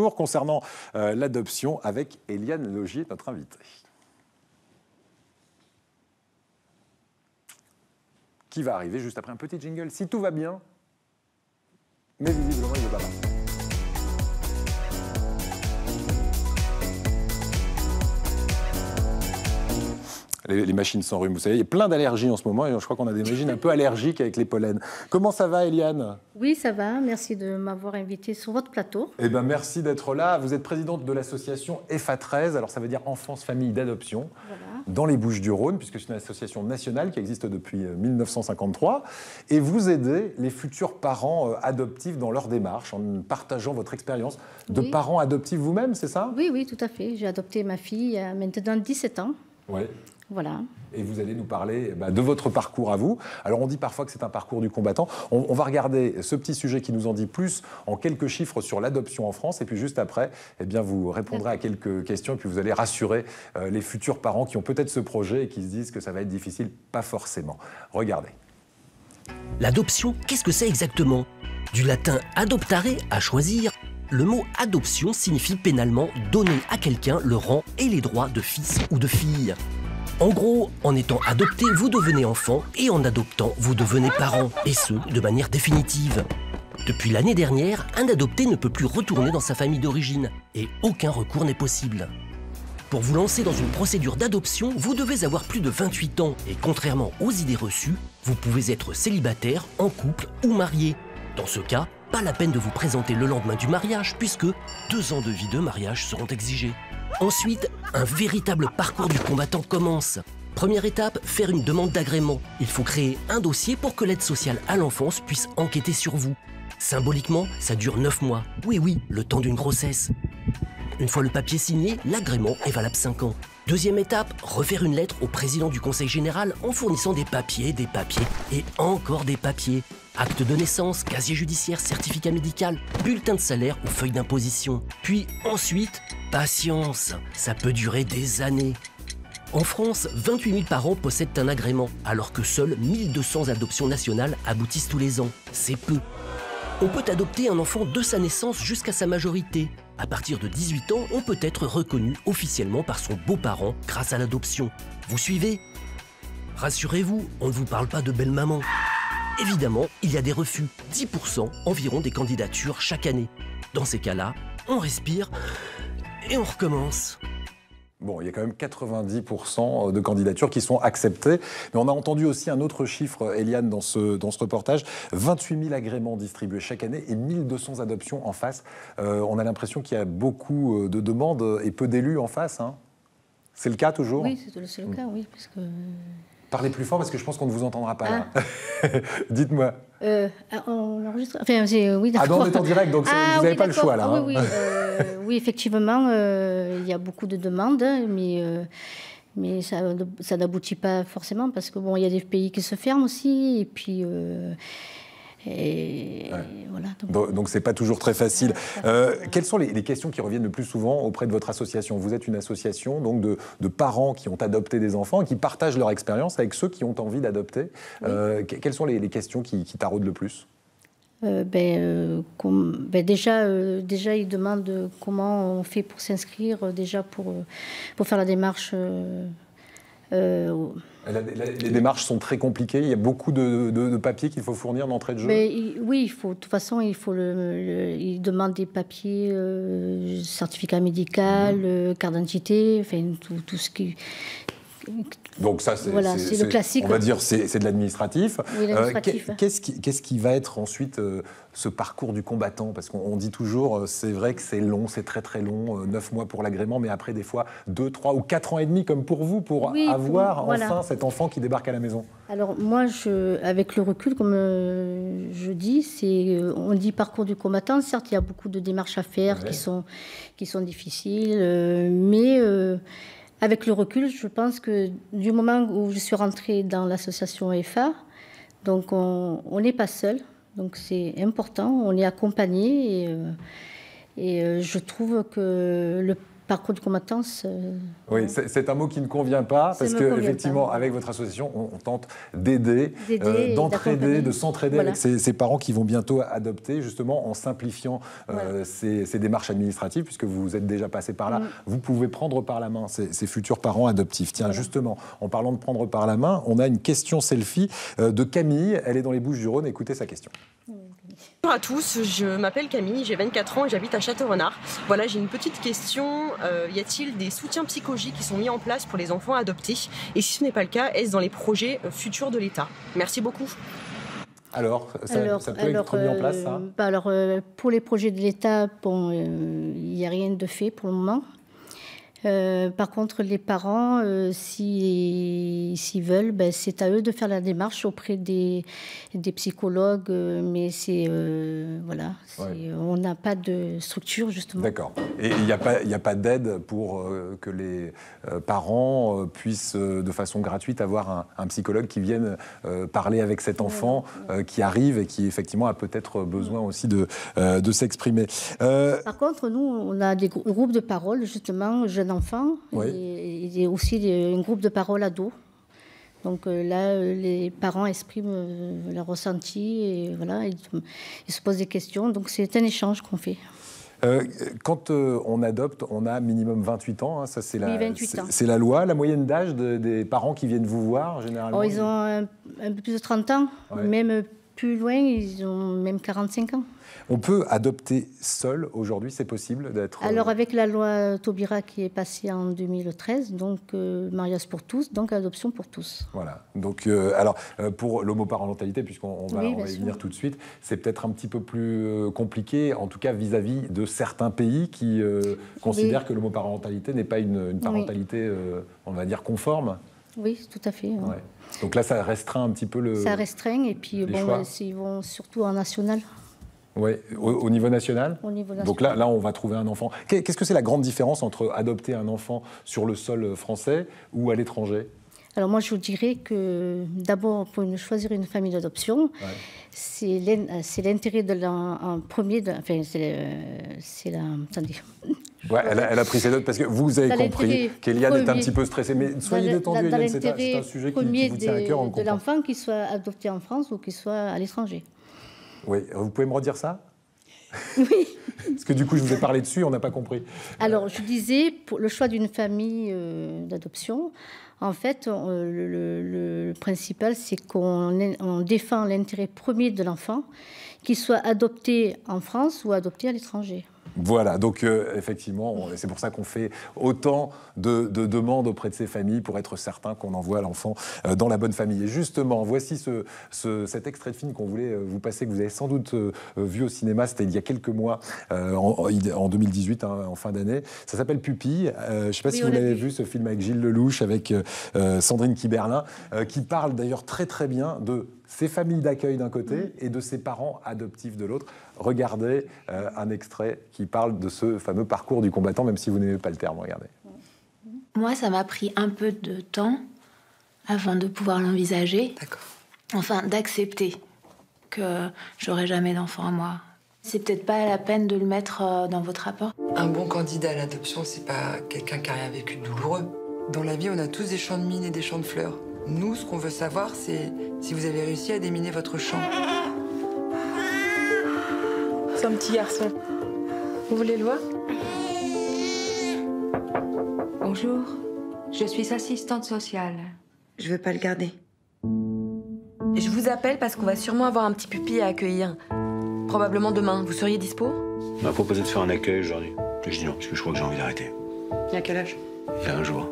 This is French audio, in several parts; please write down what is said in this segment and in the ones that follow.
toujours concernant l'adoption avec Eliane Logier, notre invitée. Qui va arriver juste après un petit jingle, si tout va bien. Mais visiblement, il ne va pas. Les machines s'enrhument, vous savez, il y a plein d'allergies en ce moment et je crois qu'on a des machines un peu allergiques avec les pollens. Comment ça va, Eliane? Oui, ça va. Merci de m'avoir invité sur votre plateau. Eh bien, merci d'être là. Vous êtes présidente de l'association EFA13, alors ça veut dire Enfance Famille d'Adoption, voilà, dans les Bouches-du-Rhône, puisque c'est une association nationale qui existe depuis 1953. Et vous aidez les futurs parents adoptifs dans leur démarche en partageant votre expérience de parents adoptifs vous-même, c'est ça? Oui, oui, tout à fait. J'ai adopté ma fille il y a maintenant 17 ans. Oui. Voilà. Et vous allez nous parler de votre parcours à vous. Alors on dit parfois que c'est un parcours du combattant. On va regarder ce petit sujet qui nous en dit plus en quelques chiffres sur l'adoption en France. Et puis juste après, eh bien, vous répondrez à quelques questions. Et puis vous allez rassurer les futurs parents qui ont peut-être ce projet et qui se disent que ça va être difficile. Pas forcément. Regardez. L'adoption, qu'est-ce que c'est exactement? Du latin adoptare, à choisir. Le mot adoption signifie pénalement donner à quelqu'un le rang et les droits de fils ou de fille. En gros, en étant adopté, vous devenez enfant et en adoptant, vous devenez parent, et ce, de manière définitive. Depuis l'année dernière, un adopté ne peut plus retourner dans sa famille d'origine et aucun recours n'est possible. Pour vous lancer dans une procédure d'adoption, vous devez avoir plus de 28 ans et contrairement aux idées reçues, vous pouvez être célibataire, en couple ou marié. Dans ce cas, pas la peine de vous présenter le lendemain du mariage puisque 2 ans de vie de mariage seront exigés. Ensuite, un véritable parcours du combattant commence. Première étape, faire une demande d'agrément. Il faut créer un dossier pour que l'aide sociale à l'enfance puisse enquêter sur vous. Symboliquement, ça dure 9 mois. Oui, oui, le temps d'une grossesse. Une fois le papier signé, l'agrément est valable 5 ans. Deuxième étape, refaire une lettre au président du Conseil général en fournissant des papiers et encore des papiers. Acte de naissance, casier judiciaire, certificat médical, bulletin de salaire ou feuille d'imposition. Puis ensuite, patience, ça peut durer des années. En France, 28 000 parents possèdent un agrément, alors que seules 1200 adoptions nationales aboutissent tous les ans. C'est peu. On peut adopter un enfant de sa naissance jusqu'à sa majorité. À partir de 18 ans, on peut être reconnu officiellement par son beau-parent grâce à l'adoption. Vous suivez? Rassurez-vous, on ne vous parle pas de belle-maman. Évidemment, il y a des refus, 10% environ des candidatures chaque année. Dans ces cas-là, on respire et on recommence. Bon, il y a quand même 90% de candidatures qui sont acceptées. Mais on a entendu aussi un autre chiffre, Eliane, dans ce reportage. 28 000 agréments distribués chaque année et 1200 adoptions en face. On a l'impression qu'il y a beaucoup de demandes et peu d'élus en face. Hein. C'est le cas toujours? Oui, c'est le cas, oui. Parce que... Parlez plus fort parce que je pense qu'on ne vous entendra pas là. Dites-moi. On enregistre. Enfin, oui, d'accord. Ah non, on est en direct, donc vous n'avez pas le choix là. Ah, oui, oui, effectivement, il y a beaucoup de demandes, mais ça n'aboutit pas forcément parce que bon, il y a des pays qui se ferment aussi, et puis. Voilà, donc c'est pas toujours très facile. Quelles sont les questions qui reviennent le plus souvent auprès de votre association? Vous êtes une association donc de parents qui ont adopté des enfants et qui partagent leur expérience avec ceux qui ont envie d'adopter. Oui. Quelles sont les questions qui taraudent le plus? Déjà, ils demandent comment on fait pour s'inscrire, déjà pour faire la démarche. Les démarches sont très compliquées, il y a beaucoup de papiers qu'il faut fournir d'entrée de jeu. Oui, de toute façon, ils demandent des papiers, certificat médical, carte d'identité, enfin tout ce qui... Donc ça, c'est le classique. On va dire c'est de l'administratif. Oui, l'administratif. Qu'est-ce qui va être ensuite ce parcours du combattant? Parce qu'on dit toujours, c'est vrai que c'est long, c'est très très long, 9 mois pour l'agrément, mais après des fois 2, 3 ou 4 ans et demi comme pour vous, pour avoir enfin cet enfant qui débarque à la maison. Alors moi, avec le recul, comme je dis, on dit parcours du combattant. Certes, il y a beaucoup de démarches à faire qui sont difficiles, mais... avec le recul, je pense que du moment où je suis rentrée dans l'association EFA, donc on n'est pas seul, donc c'est important, on est accompagné et je trouve que parcours du combattant. Oui, c'est un mot qui ne convient pas, parce qu'effectivement, avec votre association, on tente d'aider, d'entraider, de s'entraider avec ces parents qui vont bientôt adopter, justement en simplifiant ces démarches administratives, puisque vous êtes déjà passé par là. Vous pouvez prendre par la main ces futurs parents adoptifs. Tiens, justement, en parlant de prendre par la main, on a une question selfie de Camille. Elle est dans les Bouches-du-Rhône. Écoutez sa question. Bonjour à tous, je m'appelle Camille, j'ai 24 ans et j'habite à Château-Renard. Voilà, j'ai une petite question. Y a-t-il des soutiens psychologiques qui sont mis en place pour les enfants adoptés? Et si ce n'est pas le cas, est-ce dans les projets futurs de l'État? Merci beaucoup. Alors, ça peut être mis en place, ça? Pour les projets de l'État, bon, il n'y a rien de fait pour le moment. Par contre, les parents, s'ils veulent, c'est à eux de faire la démarche auprès des psychologues, mais on n'a pas de structure, justement. D'accord. Et il n'y a pas d'aide pour que les parents puissent, de façon gratuite, avoir un psychologue qui vienne parler avec cet enfant qui arrive et qui, effectivement, a peut-être besoin aussi de s'exprimer. Par contre, nous, on a des groupes de parole, justement, jeunes enfants, et aussi un groupe de parole ados. Donc là, les parents expriment leurs ressentis et voilà, ils se posent des questions. Donc c'est un échange qu'on fait. Quand on adopte, on a minimum 28 ans. Hein, ça, c'est 28 ans. C'est la loi. La moyenne d'âge des parents qui viennent vous voir, généralement? Ils ont un peu plus de 30 ans, même plus loin, ils ont même 45 ans. On peut adopter seul aujourd'hui, c'est possible d'être... Alors avec la loi Taubira qui est passée en 2013, donc mariage pour tous, donc adoption pour tous. Voilà, donc pour l'homoparentalité, puisqu'on va y venir tout de suite, c'est peut-être un petit peu plus compliqué, en tout cas vis-à-vis de certains pays qui considèrent que l'homoparentalité n'est pas une parentalité, on va dire, conforme. Oui, tout à fait. Ouais. Donc là, ça restreint un petit peu le... Ça restreint, et puis ils vont surtout en national. Oui, au niveau national. Au niveau national. Donc là, on va trouver un enfant. Qu'est-ce que c'est la grande différence entre adopter un enfant sur le sol français ou à l'étranger? Alors moi, je vous dirais que d'abord, pour choisir une famille d'adoption, c'est l'intérêt de en premier. Attendez. Ouais, elle a pris ses notes parce que vous avez compris qu'Eliane est un petit peu stressée. Mais soyez détendue, Eliane, c'est un sujet qui vous tient à cœur. De l'enfant, qu'il soit adopté en France ou qu'il soit à l'étranger. Oui, vous pouvez me redire ça? Oui. Parce que du coup, je vous ai parlé dessus, on n'a pas compris. Alors, je disais, pour le choix d'une famille d'adoption, en fait, le principal, c'est qu'on défend l'intérêt premier de l'enfant, qu'il soit adopté en France ou adopté à l'étranger. Voilà, donc effectivement, c'est pour ça qu'on fait autant de demandes auprès de ces familles pour être certain qu'on envoie l'enfant dans la bonne famille. Et justement, voici cet extrait de film qu'on voulait vous passer, que vous avez sans doute vu au cinéma, c'était il y a quelques mois, en 2018, en fin d'année. Ça s'appelle Pupille. Je ne sais pas si vous l'avez vu, ce film avec Gilles Lelouch, avec Sandrine Kiberlin, qui parle d'ailleurs très très bien de ces familles d'accueil d'un côté et de ses parents adoptifs de l'autre. Regardez un extrait qui parle de ce fameux parcours du combattant, même si vous n'aimez pas le terme, regardez. Moi, ça m'a pris un peu de temps avant de pouvoir l'envisager. D'accord. Enfin, d'accepter que j'aurai jamais d'enfant à moi. C'est peut-être pas la peine de le mettre dans votre rapport. Un bon candidat à l'adoption, c'est pas quelqu'un qui a rien vécu de douloureux. Dans la vie, on a tous des champs de mines et des champs de fleurs. Nous, ce qu'on veut savoir, c'est si vous avez réussi à déminer votre champ. C'est un petit garçon. Vous voulez le voir? Bonjour, je suis assistante sociale. Je veux pas le garder. Je vous appelle parce qu'on va sûrement avoir un petit pupille à accueillir. Probablement demain. Vous seriez dispo? On m'a proposé de faire un accueil aujourd'hui. Je dis non, parce que je crois que j'ai envie d'arrêter. Il y a quel âge? Il y a un jour.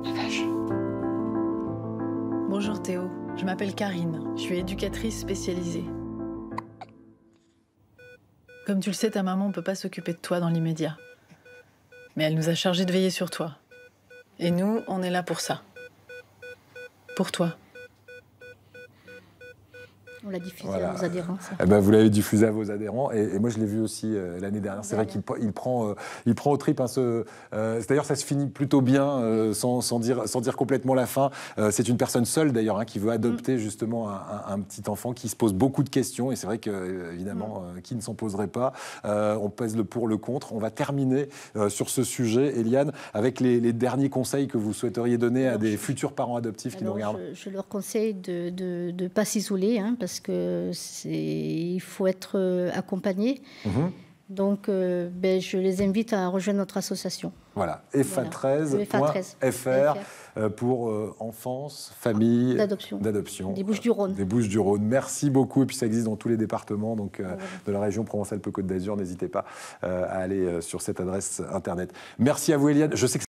La vache. Bonjour Théo, je m'appelle Karine, je suis éducatrice spécialisée. Comme tu le sais, ta maman ne peut pas s'occuper de toi dans l'immédiat. Mais elle nous a chargés de veiller sur toi. Et nous, on est là pour ça. Pour toi. On l'a diffusé à nos adhérents. Eh ben, vous l'avez diffusé à vos adhérents. Et moi, je l'ai vu aussi l'année dernière. C'est vrai qu'il prend aux tripes. Hein, d'ailleurs, ça se finit plutôt bien, sans dire complètement la fin. C'est une personne seule, d'ailleurs, hein, qui veut adopter justement un petit enfant, qui se pose beaucoup de questions. Et c'est vrai que, évidemment, qui ne s'en poserait pas. On pèse le pour, le contre. On va terminer sur ce sujet, Eliane, avec les derniers conseils que vous souhaiteriez donner à des futurs parents adoptifs qui nous regardent. Je leur conseille de ne pas s'isoler, hein, parce qu'il faut être accompagné. Donc, je les invite à rejoindre notre association. Voilà, EFA13.fr pour enfance, famille, d'adoption. Des Bouches-du-Rhône. Des Bouches-du-Rhône. Merci beaucoup. Et puis ça existe dans tous les départements donc, de la région Provence-Alpes-Côte d'Azur. N'hésitez pas à aller sur cette adresse internet. Merci à vous, Eliane. Je sais que